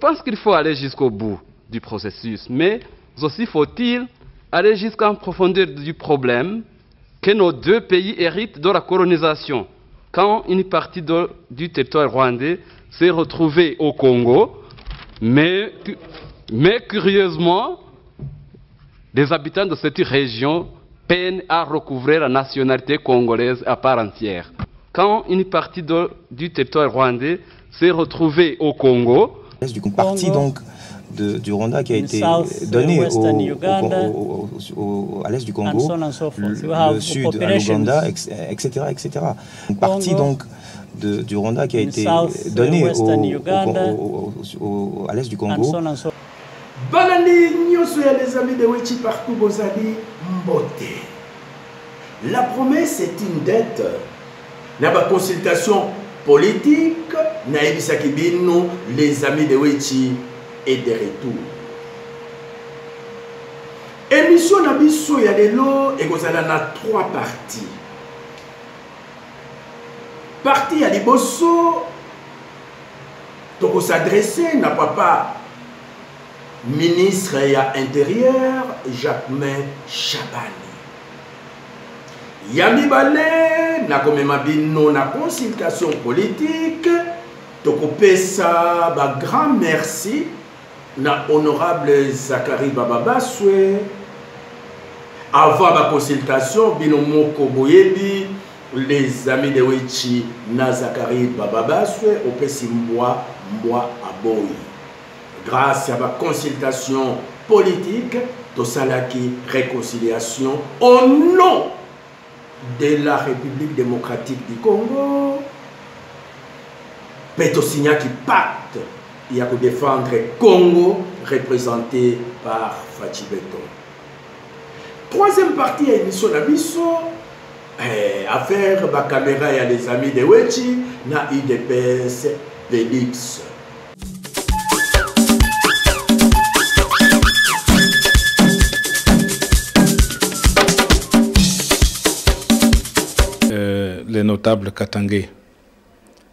pense qu'il faut aller jusqu'au bout du processus, mais aussi faut-il aller jusqu'en profondeur du problème que nos deux pays héritent de la colonisation. Quand une partie du territoire rwandais s'est retrouvée au Congo, mais curieusement, les habitants de cette région peinent à recouvrer la nationalité congolaise à part entière. Quand une partie du territoire rwandais s'est retrouvée au Congo, une partie donc du Rwanda qui a été donné à l'est du Congo, le sud à l'Ouganda, etc., etc. Une partie donc du Rwanda qui a été donné à l'est du Congo. Banani nyoso ya les amis de Wechi partout bozali mbote. La promesse est une dette. Na ba consultation politique na ebisaki bino les amis de Wechi est de retour. Émission na biso ya lelo ekozala na 3 parties. Partie ya liboso toko s'adresser na papa ministre ya intérieur Jacquemain Chabani. Yami Balé na komema bino na consultation politique toko pesa ba grand merci na honorable Zakari Bababaswe. Avant la consultation, bino moko boyebi les amis de Wechi na Zakari Bababaswe au pesi mwa aboyi. Grâce à la consultation politique, Tosalaki réconciliation au nom de la République démocratique du Congo. Petosigna qui pacte, il y a pour défendre Congo représenté par Fachi Beton. Troisième partie à l'émission d'Abisso, affaire la caméra et les amis de Wechi, na UDPS Félix. Les notables Katangé,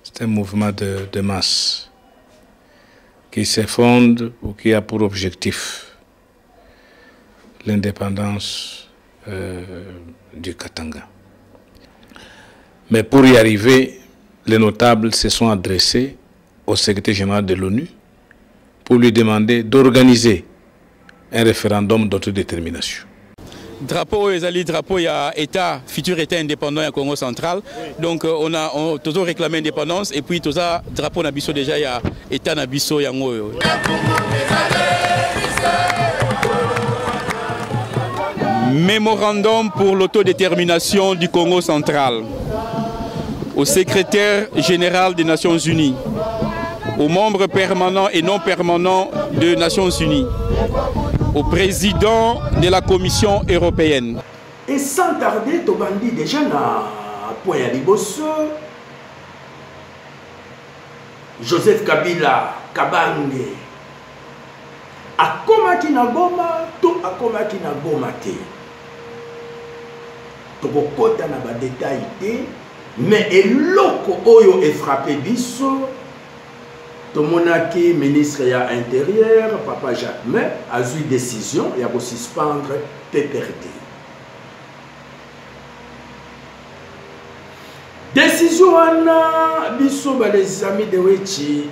c'est un mouvement de masse qui se fonde ou qui a pour objectif l'indépendance du Katanga. Mais pour y arriver, les notables se sont adressés au secrétaire général de l'ONU pour lui demander d'organiser un référendum d'autodétermination. Drapeau ezali drapeau ya état futur état indépendant ya Congo central. Donc on a toujours réclamé indépendance et puis tout ça drapeau na biso déjà ya état na biso yango. Mémorandum pour l'autodétermination du Congo central. Au secrétaire général des Nations Unies, aux membres permanents et non permanents des Nations Unies, au président de la Commission européenne. Et sans tarder, Tobandi déjà na point à Liboso, Joseph Kabila Kabange, akomaki na goma, to akomaki na goma te. Tokokota na ba détail te, mais eloko oyo e frappé biso. Tomonaki ministre ya intérieur, Papa Jacquemain, a eu décision et a suspendre PPRD. Décision wana biso ba les amis de Wechi.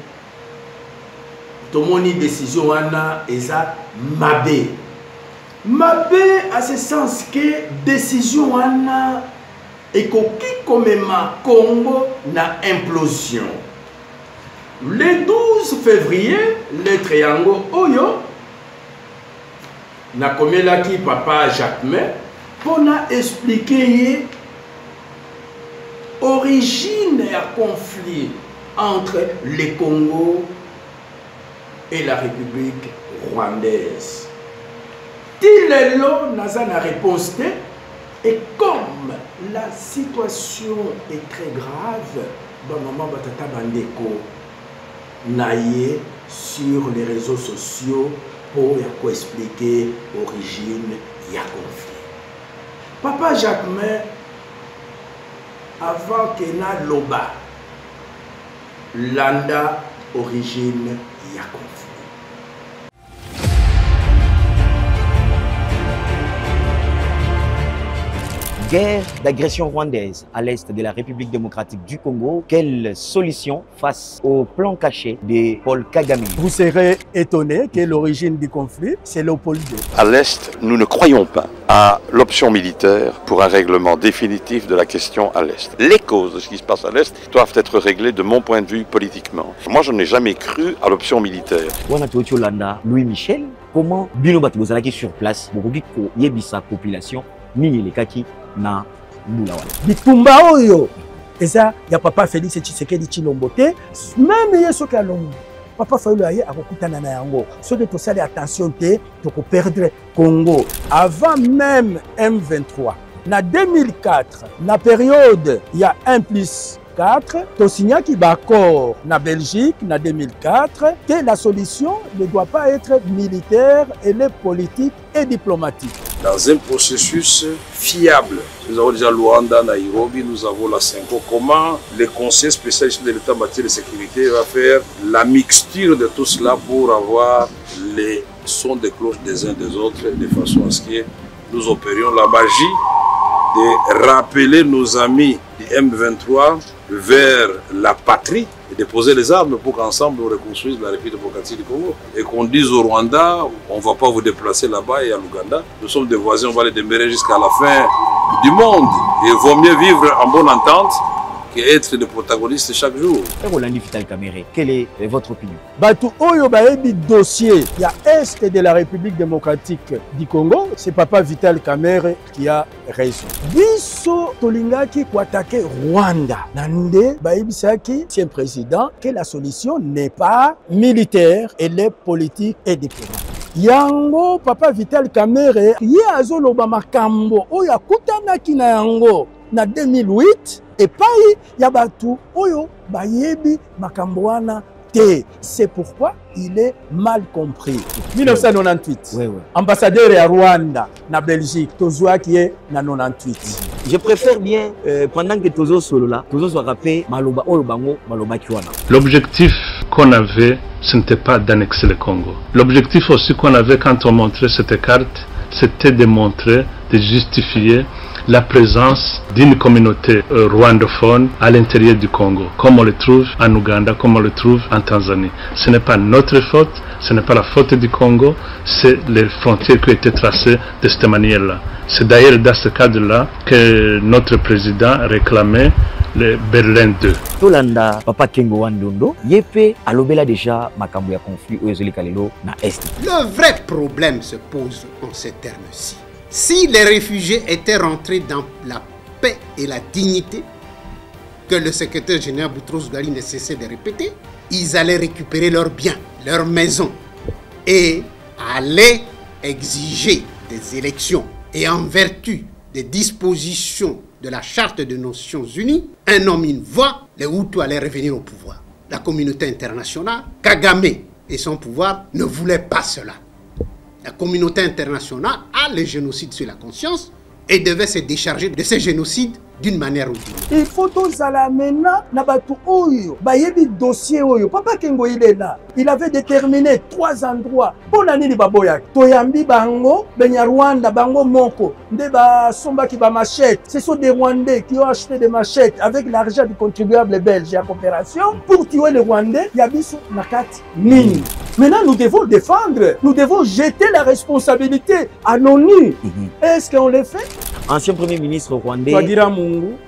Tomoni décision wana eza mabe. Mabe à ce sens que décision wana ekoki komema Congo na implosion. Le 12 février, le triangle Oyo, na komelaki Papa Jacquemain pour expliquer l'origine et le conflit entre le Congo et la République rwandaise. Tilelo n'a pas réponse et comme la situation est très grave, dans le moment Batata Bandeko naïe sur les réseaux sociaux pour expliquer l'origine du conflit. Papa Jacquemain, avant que na loba, landa origine du conflit. Guerre d'agression rwandaise à l'est de la République démocratique du Congo. Quelle solution face au plan caché de Paul Kagame? Vous serez étonné que l'origine du conflit, c'est Léopold II. À l'est, nous ne croyons pas à l'option militaire pour un règlement définitif de la question à l'est. Les causes de ce qui se passe à l'est doivent être réglées de mon point de vue politiquement. Moi, je n'ai jamais cru à l'option militaire. Louis Michel, comment Binobat Bozalaki sur place, pour yebisa population, nini les kaki na Boulawan. Bitumba oyo, eza ya papa Félix Tshisekedi Tshilombo te, même yeso kalongo. Papa Fayulu aye akokutana na yango. Soki tosali attention te, toko perdre Congo. Avant même M23, na 2004, na période il y a 1+4, to signa qui d'accord na Belgique na 2004 que la solution ne doit pas être militaire, elle est politique et diplomatique. Dans un processus fiable. Nous avons déjà Luanda, Nairobi, nous avons la CENCO. Comment le Conseil spécial de l'État en matière de sécurité va faire la mixture de tout cela pour avoir les sons de cloche des uns des autres de façon à ce que nous opérions la magie de rappeler nos amis du M23 vers la patrie et de poser les armes pour qu'ensemble on reconstruise la République démocratique du Congo. Et qu'on dise au Rwanda, on ne va pas vous déplacer là-bas et à l'Ouganda. Nous sommes des voisins, on va les demeurer jusqu'à la fin du monde. Et il vaut mieux vivre en bonne entente qu'être le protagoniste chaque jour. Quelle est votre opinion? Batu Oyo Baebi dossier, il y a Est de la République démocratique du Congo, c'est Papa Vital Kamerhe qui a raison. Biso Tolingaki pour attaquer Rwanda. Nande Baebi Saki, tient président, que la solution n'est pas militaire, elle est politique et diplomatique. Yango Papa Vital Kamerhe, ye azoloba makambo oyo akutanaki na yango na 2008. Et pas Yabatu Oyo Bayebi Makambouana T. C'est pourquoi il est mal compris. 1998. Oui. Ambassadeur à Rwanda, na Belgique, Tozoa qui est na 98. Je préfère bien, pendant que Tozo solo là, Tozo soit rappelé Maloba Olobango, Maloba Kiwana. L'objectif qu'on avait, ce n'était pas d'annexer le Congo. L'objectif aussi qu'on avait quand on montrait cette carte, c'était de montrer, de justifier la présence d'une communauté rwandophone à l'intérieur du Congo, comme on le trouve en Ouganda, comme on le trouve en Tanzanie. Ce n'est pas notre faute, ce n'est pas la faute du Congo, c'est les frontières qui ont été tracées de cette manière-là. C'est d'ailleurs dans ce cadre-là que notre président réclamait le Berlin 2. Tolanda Papa Kengo Wandondo, Yepe alobela déjà makambo ya conflit oyezoli kalelo na Est. Le vrai problème se pose en ces termes-ci. Si les réfugiés étaient rentrés dans la paix et la dignité, que le secrétaire général Boutros Ghali ne cessait de répéter, ils allaient récupérer leurs biens, leurs maisons et allaient exiger des élections. Et en vertu des dispositions de la Charte des Nations Unies, un homme, une voix, les Hutus allaient revenir au pouvoir. La communauté internationale, Kagame et son pouvoir ne voulaient pas cela. La communauté internationale a le génocide sur la conscience et devait se décharger de ces génocides d'une manière ou d'une autre. Il faut tous à la mena na batu oyo bayebi dossier oyo Papa Kengo il est là. Il avait déterminé 3 endroits pour la nini baboya toyambi bango benya Rwanda bango moko nde ba somba ki ba machette. Ce sont des Rwandais qui ont acheté des machettes avec l'argent du contribuable belge en coopération pour tuer les Rwandais yabiso nakati nini. Maintenant nous devons défendre, nous devons jeter la responsabilité à l'ONU. Est-ce qu'on le fait? Ancien premier ministre rwandais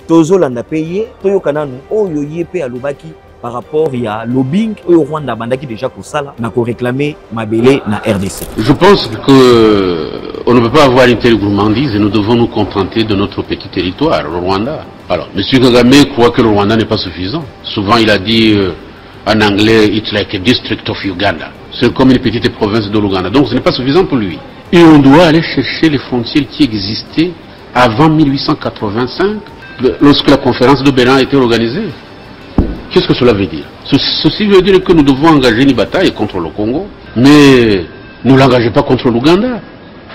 Tozo landa payé Toyo Kananu Oyo Yepe Alobaki par rapport à lobbying au Rwanda bandaki déjà pour ça là n'a qu'à réclamer Mabélé na RDC. Je pense que on ne peut pas avoir une telle gourmandise et nous devons nous contenter de notre petit territoire, le Rwanda. Alors, M. Kagame croit que le Rwanda n'est pas suffisant. Souvent il a dit en anglais it's like a district of Uganda. C'est comme une petite province de l'Ouganda. Donc ce n'est pas suffisant pour lui. Et on doit aller chercher les frontières qui existaient avant 1885, lorsque la conférence de Berlin a été organisée. Qu'est-ce que cela veut dire? Ceci veut dire que nous devons engager une bataille contre le Congo, mais ne l'engagez pas contre l'Ouganda,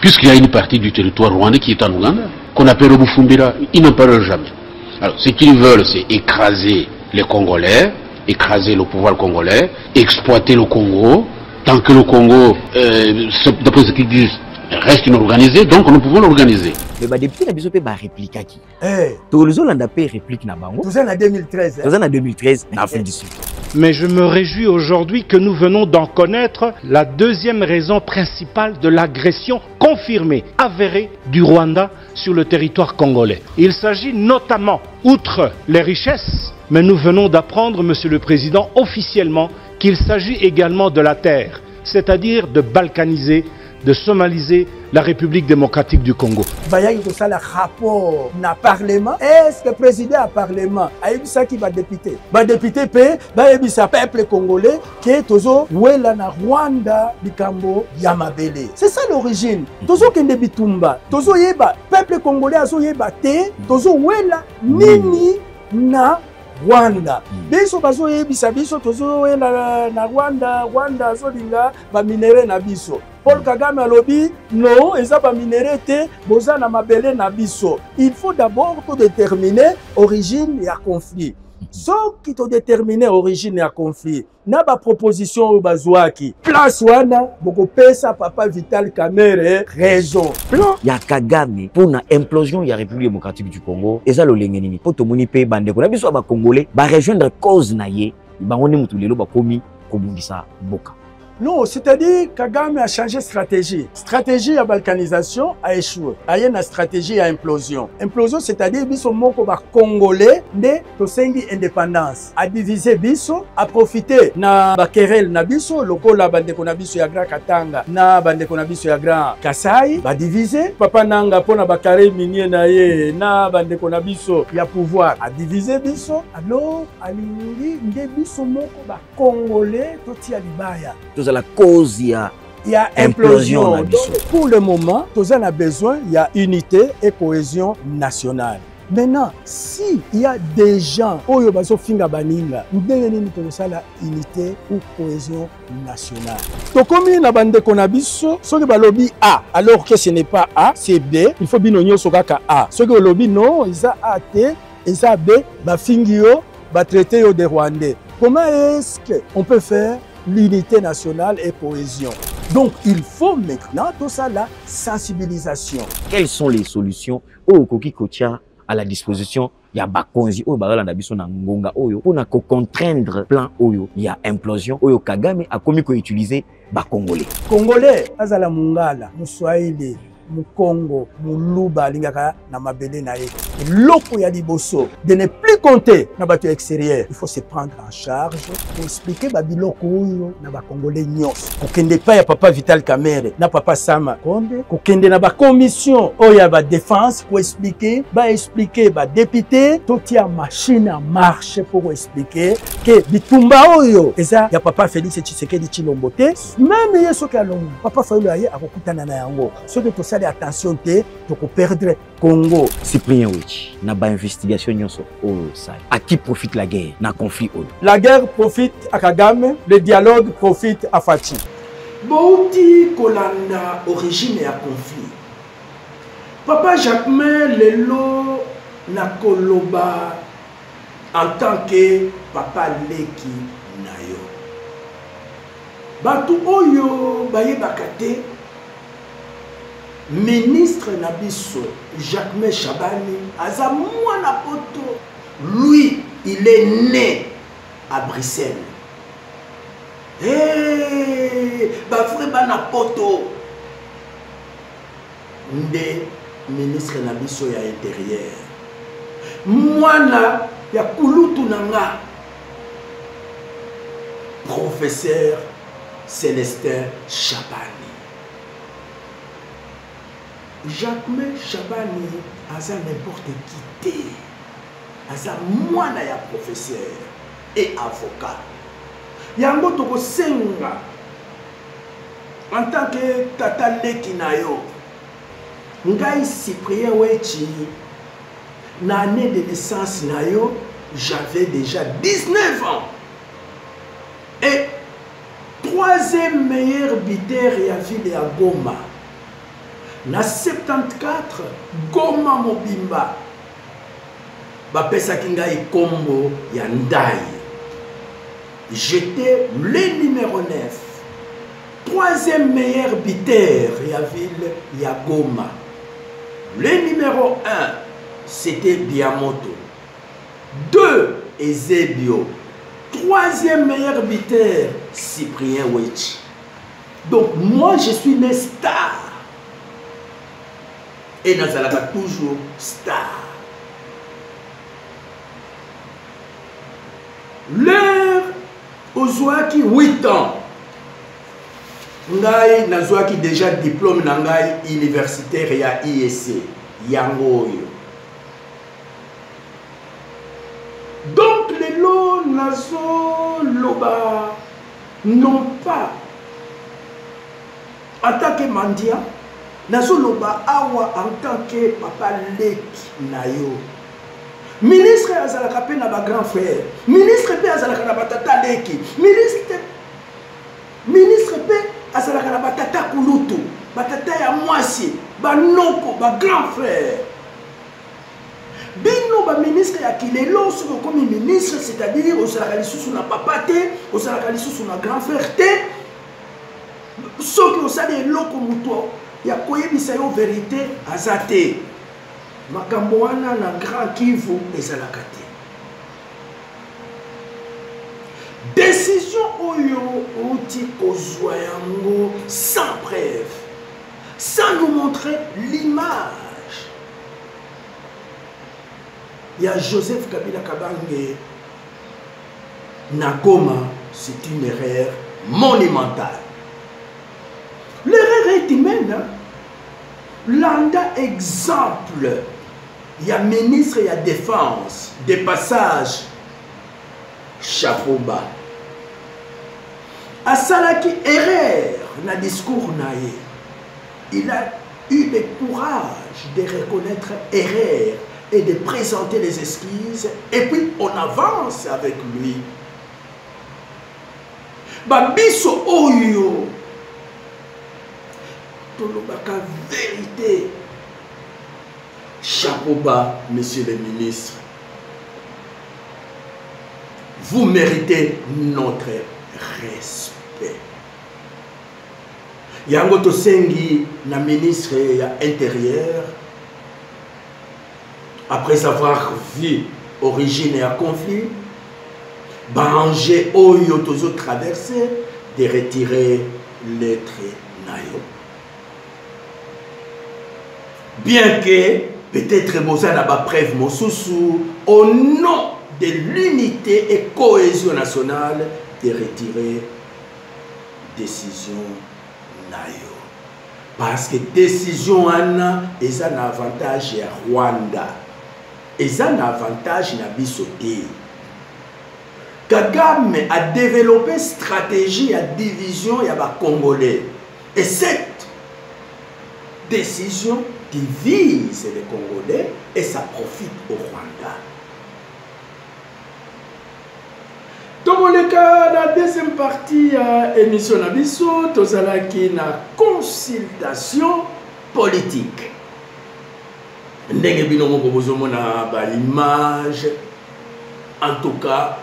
puisqu'il y a une partie du territoire rwandais qui est en Ouganda, qu'on appelle le Bufumbira. Ils n'en parlent jamais. Alors, ce qu'ils veulent, c'est écraser les Congolais, écraser le pouvoir congolais, exploiter le Congo, tant que le Congo, d'après ce qu'ils disent, reste inorganisé, donc nous pouvons l'organiser. Mais les députés n'ont pas répliqué qui. Tous les autres n'ont pas répliqué na bango. Tout ça en 2013. Tout ça en 2013, na fin du sud. Mais je me réjouis aujourd'hui que nous venons d'en connaître la deuxième raison principale de l'agression confirmée, avérée du Rwanda sur le territoire congolais. Il s'agit notamment, outre les richesses, mais nous venons d'apprendre, Monsieur le Président, officiellement qu'il s'agit également de la terre, c'est-à-dire de balkaniser, de somaliser la République démocratique du Congo. Il y a un rapport dans le Parlement. Est-ce que le président du Parlement a eu ça qui va député? Le député peut le peuple congolais qui est toujours na Rwanda, Bikambo, Yamabele. C'est ça l'origine. Toujours qu'il y a des bitumba. Toujours le peuple congolais a te. Toujours nini na Rwanda. Biso bazo yebisa biso tozo na Rwanda, Rwanda zolinga ba minere na biso. Paul Kagame alobi non, eza ba minere te, boza na mabele na biso. Il faut d'abord déterminer origine ya conflit. Ce qui te déterminer origine ya conflit. Na ba proposition au bazwaki. Place wana boko pesa papa Vital Kamerhe raison. Ya Kagame pour na implosion ya République démocratique du Congo, eza lo lengenini po tomoni pe bande ko na biso ba congolais ba rejoindre cause na ye, bango ne mutulelo ba komi kobungisa boka. Non, c'est-à-dire Kagame a changé de stratégie. Stratégie à balkanisation a échoué. Il y a une stratégie à implosion. Implosion, c'est-à-dire biso moko ba congolais de tosengi indépendance. A diviser biso, a profiter na ba querelle na biso, lokola bandeko na biso ya Grand Katanga, na bandeko na biso ya Grand Kasai, ba diviser. Papa nanga pona ba carré minier na ye, na bandeko na biso ya pouvoir. A diviser biso, alors alingi nde biso moko ba congolais toti ya libaya. La cause, il y a implosion. Donc, pour le moment, nous avons besoin, il y a unité et cohésion nationale. Maintenant, si il y a des gens qui ont unité ou cohésion nationale. Donc, comme il y a des gens qui ont lobby A, alors que ce n'est pas A, c'est B, il faut bien que A. Ceux qui ont lobby non, ils ont A, T, ils ont B, ils ont traité des Rwandais. Comment est-ce qu'on peut faire l'unité nationale et cohésion? Donc, il faut maintenant tout ça, la sensibilisation. Quelles sont les solutions au Koki Kotia à la disposition? Il y a Bakonzi, il y a pour contraindre plan Oyo, il y a implosion, Oyo Kagame a commis qu'on utiliser Bakongolais. Congolais, Azala Mungala, Moussouaïli, Mukongo, Muluba, Lingaka, Namabele Nae. Loko ya liboso, de ne plus compter na bateau extérieur. Il faut se prendre en charge pour expliquer Babiloko Oyo na ba Congolais nyos. Kokende pa ya papa Vital Kamerhe, na papa Sama Konde, kokende na ba commission Oya ba défense pour expliquer ba député, tout ya machine en marche pour expliquer que bitumba Oyo, eza ya papa Félix Tshisekedi Tshilombo te, même yeso ka longo, papa Fayulu aye akokutana na yango. Ce que to ça attention te, to ko perdre Congo. Cyprien Wichi, na ba investigation nyonso Oyo ça. À qui profite la guerre? Na conflit Oyo. La guerre profite à Kagame, le dialogue profite à Fachi. Bouti kolanda origine ya conflit. Papa Jacquemain lelo na koloba en tant que papa Leki nayo. Batu oyo baye bakate ministre Nabiso Jacquemain Chabani aza mwana poto. Lui, il est né à Bruxelles. Hey, frère bana poto. Nde ministre Nabiso ya intérieur. Mwana ya kulutu nanga. Professeur Célestin Chabani. Jacquemain Chabani aza n'importe qui té. Aza mwana ya professeur et avocat. Yango toko senga en tant que tata Leki nayo. Ngai Cyprien Wichi na année de naissance nayo, j'avais déjà 19 ans. Et troisième meilleur buteur ya ville ya Goma. Na 74, Goma Mobimba. Bapesa Kingai Kombo Yandai. J'étais le numéro 9. Troisième meilleur buteur, il y avait Yagoma. Le numéro 1, c'était Biamoto. 2, Ezebio. Troisième meilleur buteur, Cyprien Wechi. Donc moi, je suis une star. Et Nazalaka toujours star. L'heure, Ozouaki 8 ans. Ngai nazouaki déjà diplôme nangai universitaire ya IEC. Yangoyo. Donc les lots nazo loba non pas en tant que mandia, nazo loba awa en tant que papa leki nayo. Ministre azalaka pe na ba grand frère, ministre pe azalaka na batata leki, ministre pe azalaka na batata kulutu, batata ya mwasi, banoko, ba grand frère. Bino ba ministre ya kilelo soko comme ministre, c'est-à-dire ozalaka lisusu na papa te, ozalaka lisusu na grand frère te. Soki osali eloko muto ya koyebisa yo vérité azate. Makambo wana na Grand Kivu ezalaka te. Décision oyo outi kozwa yango sans preuve, sans nous montrer l'image. Il y a Joseph Kabila Kabange na Goma, c'est une erreur monumentale. L'erreur est humaine. Landa exemple. Il y a ministre, il y a défense, des passages, chapeau bas. Asalaki erreur na discours naïe. Il a eu le courage de reconnaître erreur et de présenter les excuses, et puis on avance avec lui. Babiso oyo, tolobaka vérité. Chapeau bas, monsieur le ministre. Vous méritez notre respect. Yango Tosengi, la ministre intérieur, après avoir vu origine et à conflit, Banger Oyo Tozo traversé, de retirer l'être nayo. Bien que peut-être Moza n'a pas preuve Mosusu, au nom de l'unité et cohésion nationale, de retirer décision nayo. Parce que décision Anna est un avantage à Rwanda. Et un avantage à Bisoté. Kagame a développé une stratégie à division et à Congolais. Et cette décision divise les Congolais et ça profite au Rwanda. Donc, dans la deuxième partie de l'émission Nabiso, nous avons une consultation politique. Nous avons une image, en tout cas,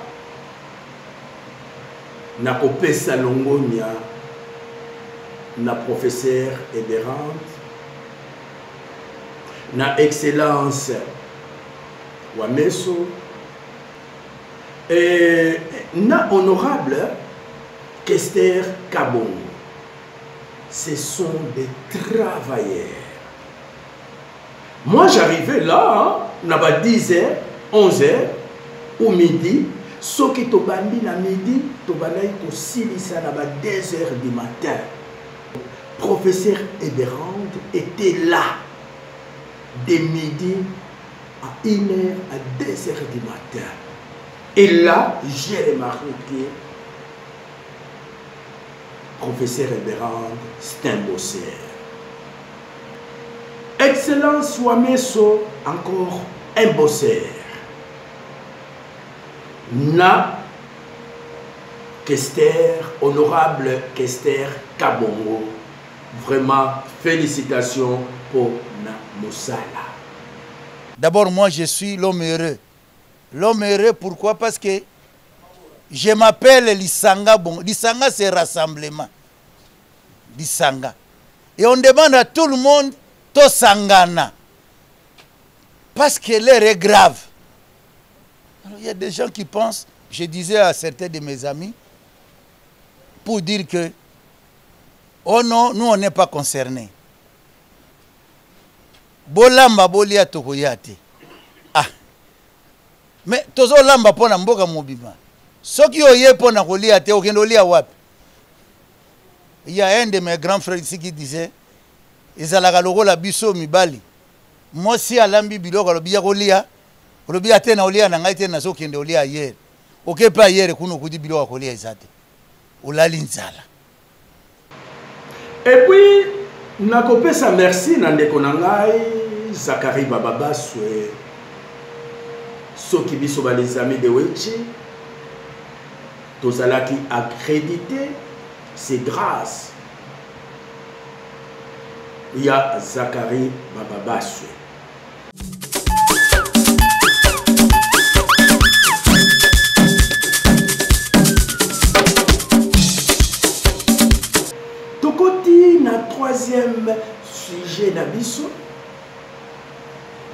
na kopesa longonia na professeur Eberand, na excellence Wameso et na honorable Kester Kabongo. Ce sont des travailleurs. Moi j'arrivais là, na ba 10h, 11h ou midi. Ce qui tobandi na midi, tobandi ko silisa na ba 2h du matin. Professeur Eberand était là de midi à 1h à 2h du matin. Et là, j'ai remarqué que professeur Eberand, c'est un bosseur. Excellence Wameso, encore un bosseur. Na Kester, honorable Kester Kabongo, vraiment félicitations pour na Moussala. D'abord, moi je suis l'homme heureux. L'homme heureux, pourquoi? Parce que je m'appelle Lisanga. Bon, Lisanga c'est rassemblement. Disanga. Et on demande à tout le monde to sangana. Parce que l'heure est grave. Alors, il y a des gens qui pensent, je disais à certains de mes amis, pour dire que, oh non, nous on n'est pas concernés. Bolamba bolia tokoyate. Ah. Mais tozo lamba pona mboka mobima. Soki oye pona kolia te okendo lia wapi. Il y a un de mes grands frères ici qui disait, ezalaka lokola biso mibali. Moi si alambi biloko lobiya kolia, lobiya te na olia na ngai te na sokende olia hier. Oke pa hier kuno kudi biloko kolia ezate. Olali nzala. Et puis nakopesa merci na ndeko na ngai Zakari Bababaswe soki biso ba les amis de Wechi tozalaki accrédité. C'est grâce il y a Zakari Bababaswe. Tokoti na troisième sujet na biso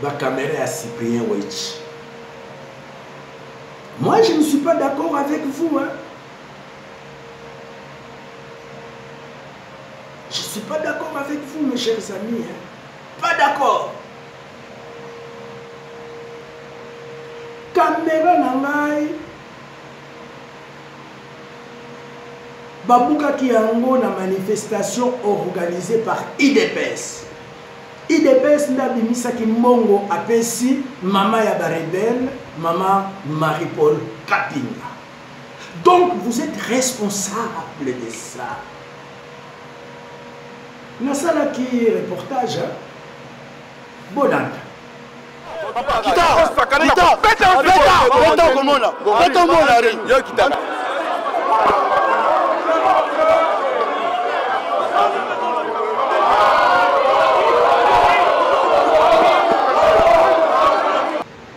ba caméra à Cyprien Wechi. Moi je ne suis pas d'accord avec vous hein. Je ne suis pas d'accord avec vous, mes chers amis. Hein. Pas d'accord. Caméra nangai. Babuka Kiango na manifestation organisée par IDPS. IDPS n'a bimisa ki mbongo apesi Mama ya Barebel, Mama Marie-Paul Kapinga. Donc vous êtes responsable de ça. Nasala qui reportage Bonanda.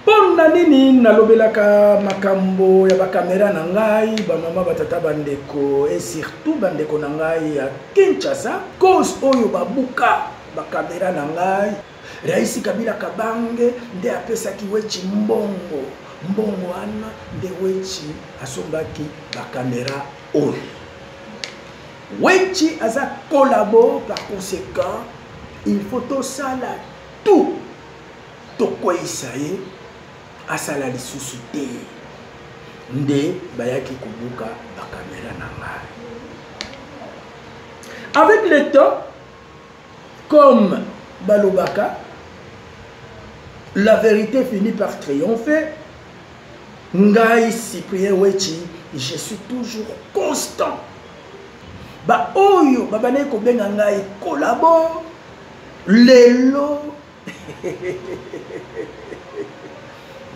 Pona nini nalobelaka makambo ya ba caméra na ngai ba mama batata bandeko et surtout bandeko na ngai ya Kinshasa cause oyo babuka ba caméra na ngai Raisi Kabila Kabange nde apesaki Wechi mbongo wana nde Wechi asombaki ba caméra oyo Wechi aza collabo par conséquent il faut tout ça là tout to koisa ye asala lisusu te nde bayaki kubuka ba caméra na ngai. Avec le temps comme balobaka la vérité finit par triompher. Ngai Cyprien Wechi je suis toujours constant. Ba oyo babane ko benga ngai collabo lelo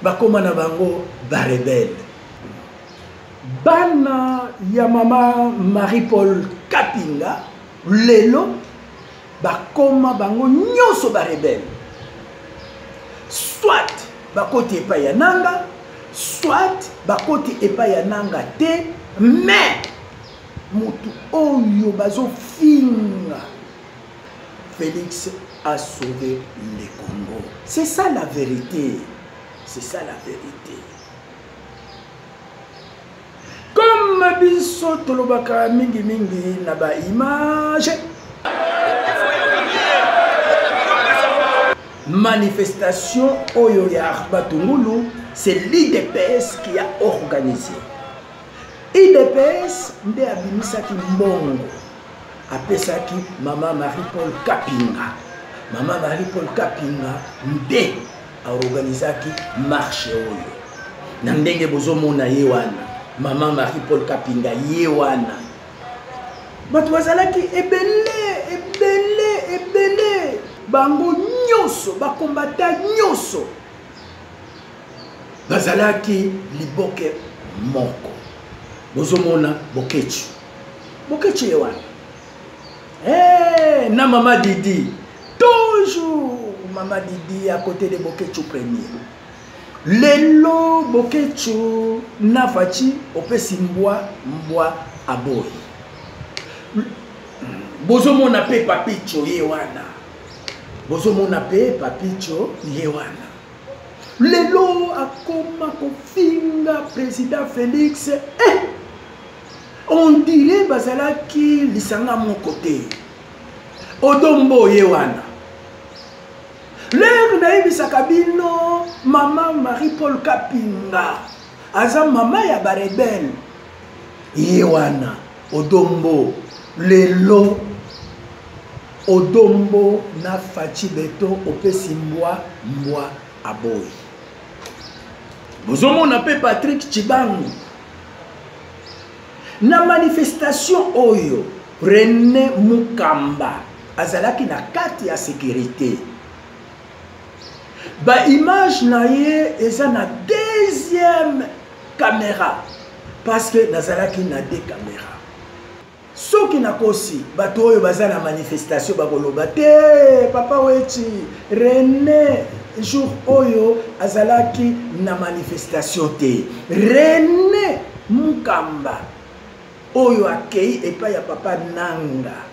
bakoma na bango barebel bana ya Mama Marie-Paul Kapinga lelo bakoma bango nyoso barebel soit bakoti epai ya nanga soit bakoti epai ya nanga te mais mutu oyo bazo finga Félix a sauvé le Congo. C'est ça la vérité. C'est ça la vérité. Comme biso tolobaka mingi mingi na ba image. Manifestation oyo ya Batungulu, c'est l'IDPS qui a organisé. IDPS nde abimisaki mbongo. Apesaki Mama Marie-Paul Kapinga. Mama Marie-Paul Kapinga nde a organisaki marche oyo. Na ndenge bozomona ye wana. Mama Marie-Paul Kapinga ye wana. Bato bazalaki ebele. Bango nyoso, bakombata nyoso. Bazalaki liboke moko. Bozomona Bokechu. Bokechu ye wana. Na Mama Didi. Toujours Mama Didi à côté de Bokechu premier. Lelo Bokechu Nafachi opesi mbwa aboy. bozomona pe papicho ye wana bozomona pe papicho ye wana lelo akoma kofinga président Félix on dirait bazalaki lisanga mon côté odombo ye wana l'air naibisaka bino mama Marie-Paul Kapinga aza mama ya barebel ye wana odombo lelo odombo na fachi beto opesi mbwa aboy bozomona pe Patrick Chibangu na manifestation oyo René Mukamba azalaki na kati ya sécurité ba image na ye eza na deuxième caméra parce que nazalaki na deux caméras soki nakosi bato oyo baza na manifestation bakoloba te papa weti René jour oyo azalaki na manifestation te René Mukamba oyo akei epai ya papa nanga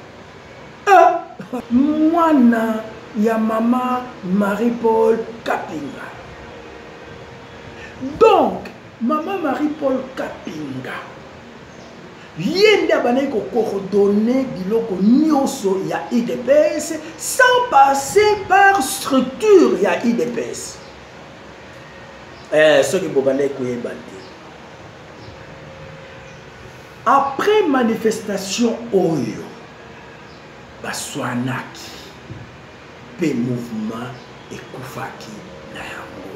mwana ya mama Marie-Paul Kapinga. Donc mama Marie-Paul Kapinga yende abanayi ko coordonner biloko nyonso ya IDPS sans passer par structure ya IDPS. Soki bobanayi koyeba te. Après manifestation oyo baswanaki pe mouvement ekufaki na yango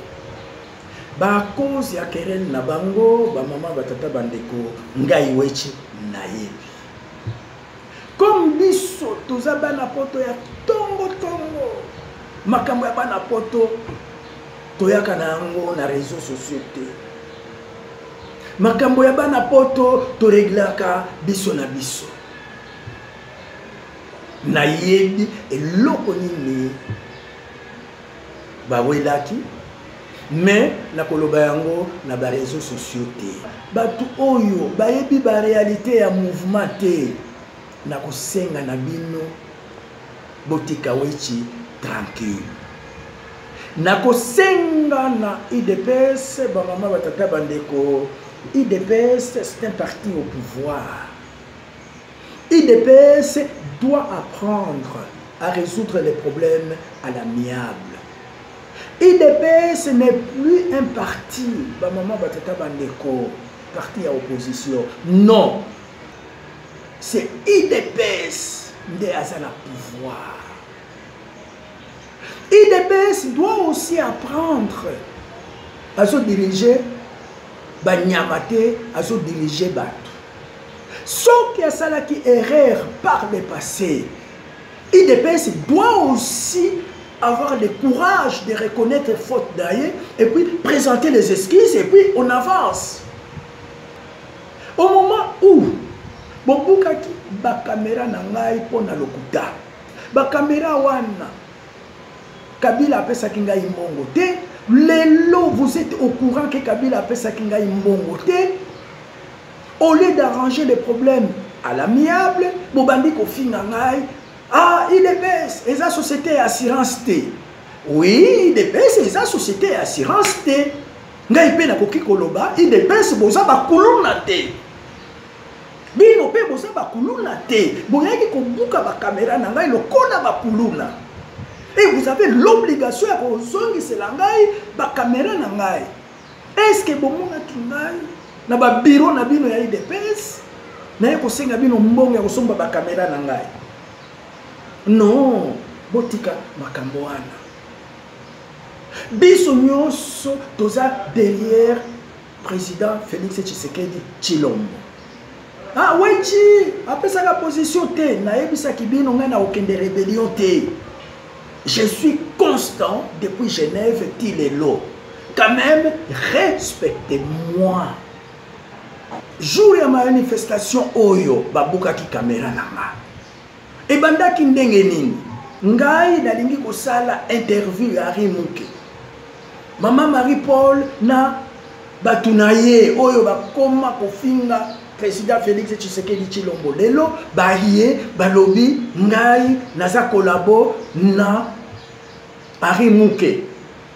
ba cause ya querelle na bango ba mama batata bandeko ngai wechi na yebi comme biso toza bana poto ya tongo makambo ya bana poto toyaka na yango na réseaux sociaux te makambo ya bana poto to reglaka biso na biso na yebi eloko nini bawelaki mais na koloba yango na ba réseaux sociaux te batu oyo bayebi ba réalité ya mouvement te na kosenga na bino botika wechi tranquille na kosenga na IDPS ba mama batata bandeko IDPS c'est un parti au pouvoir. IDPS doit apprendre à résoudre les problèmes à l'amiable. IDPS n'est plus un parti, bah maman batata bandeko, parti à opposition. Non, c'est IDPS de Azana pouvoir. IDPS doit aussi apprendre à se diriger, bah nyamate, à se diriger bateau. Sauf qu'il y a ça qui erreur par le passé. IDPS doit aussi avoir le courage de reconnaître faute d'ailleurs et puis présenter les excuses et puis on avance. Au moment où bobukaki ba caméra na ngai pona lokuta ba caméra wana Kabila pesa kinga imbongo te lelo vous êtes au courant que Kabila pesa kinga imbongo te. Au lieu d'arranger les problèmes à l'amiable, bobandi ko finga ngai IDPS et la société assurance T. Oui, IDPS et la société assurance T. Ngai pe na koki koloba IDPS boza ba kuluna te. Bino pe boza ba kuluna te. Boyaki ko buka ba caméra na ngai lokona ba kuluna. Et vous avez l'obligation à kozongi selangai ba caméra na ngai. Est-ce que bomona kingai na ba bureau na bino ya IDPS na yeko senga bino mbongo ya kosomba ba caméra na ngai? Non, botika makambo wana. Biso nyonso toza derrière président Félix Tshisekedi Tshilombo. Wechi, apesa la position te, na yebisa kibino nga na okende rébellion te. Je suis constant depuis Genève Tilelo. Quand même, respectez-moi. Jour ya manifestation oyo babuka ki caméra na nga. Et banda ki ndenge nini ngai nalingi kosala interview ya Rimuke mama Marie-Paul na batunaye oyo bakoma kofinga président Félix Tshisekedi Tshilombo lelo baye balobi ngai naza kolabo na Henri Mouké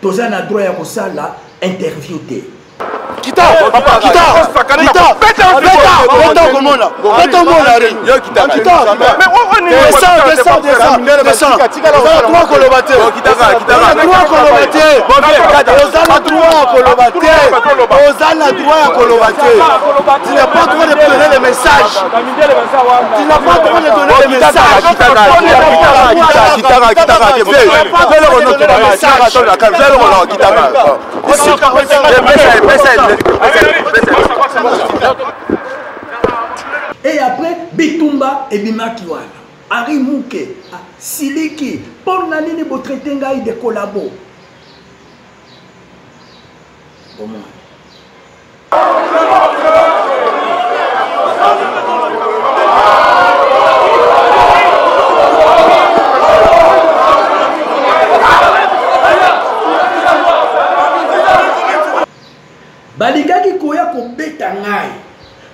toza na droit ya kosala interview te Kita, papa, kita, komona, yo kita, mais on est descend, droit kolobate, droit kolobate, ozana droit kolobate, ozana droit kolobate. Tu n'as pas droit de donner les messages. Tu n'as pas droit de donner les messages. Et après, Bitumba et Bimakiwana. Henri Mouké, Siliki, pour l'année de traiter de collabo. Balikaki koya ko beta ngai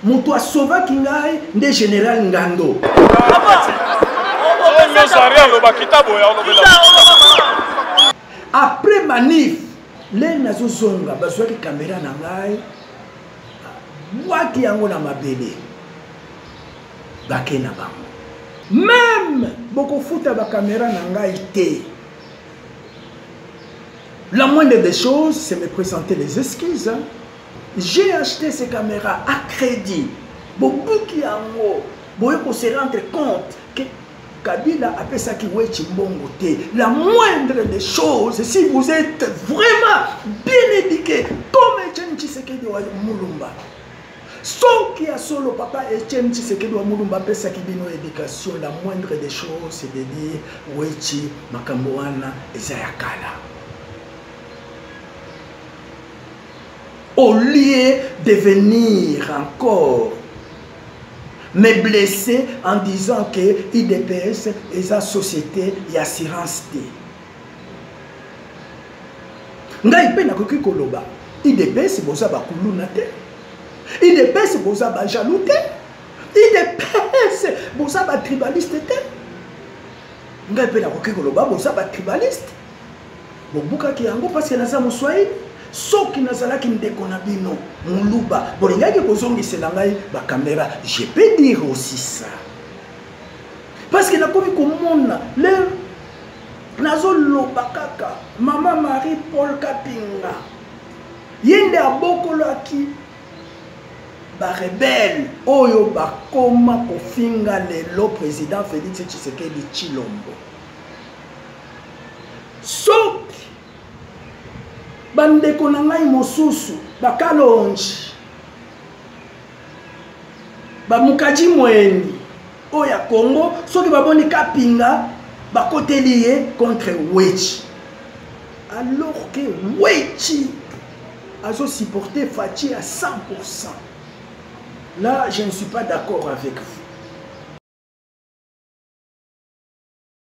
mutu asova ki ngai nde général Ngando après manif les nazo zonga bazwaki caméra na ngai waki yango na mabele bakena bango même boko futa ba caméra na ngai te. La moindre des choses c'est me présenter les excuses hein. J'ai acheté ces caméras à crédit. Bobuki yango, boyeko se rendre compte que Kabila a fait ça qui wechi mbongo te. La moindre des choses, si vous êtes vraiment bien éduqué, comme Etienne Tshisekedi wa Mulumba. Sauf qui a solo papa Etienne Tshisekedi wa Mulumba fait ça qui bino éducation. La moindre des choses, c'est de dire wechi makamboana ezayakala. Au lieu de venir encore me blesser en disant que IDPS est la société d'assurance. Ngai pe na koki koloba IDPS boza ba kuluna te. IDPS boza ba jaloux te. IDPS boza ba tribaliste te. Ngai pe na koki koloba boza ba tribaliste. Bobuka ki yango parce que naza muswahili. Soki nazalaki ndeko na bino muluba bolingaki kozongisela ngai ba caméra, je peux dire aussi ça parce que nakomi komona le nazo loba kaka Maman Marie Paul Kapinga yende abokolaki ba rebelle oyo bakoma kofinga lelo président Félix Tshisekedi Tshilombo soki bandeko na ngai mosusu bakalonji bamukaji mweni oya Congo soki baboni Kapinga bakoteli ye contre Wechi alors que Wechi azo supporter Fachi à 100%. Là je ne suis pas d'accord avec vous.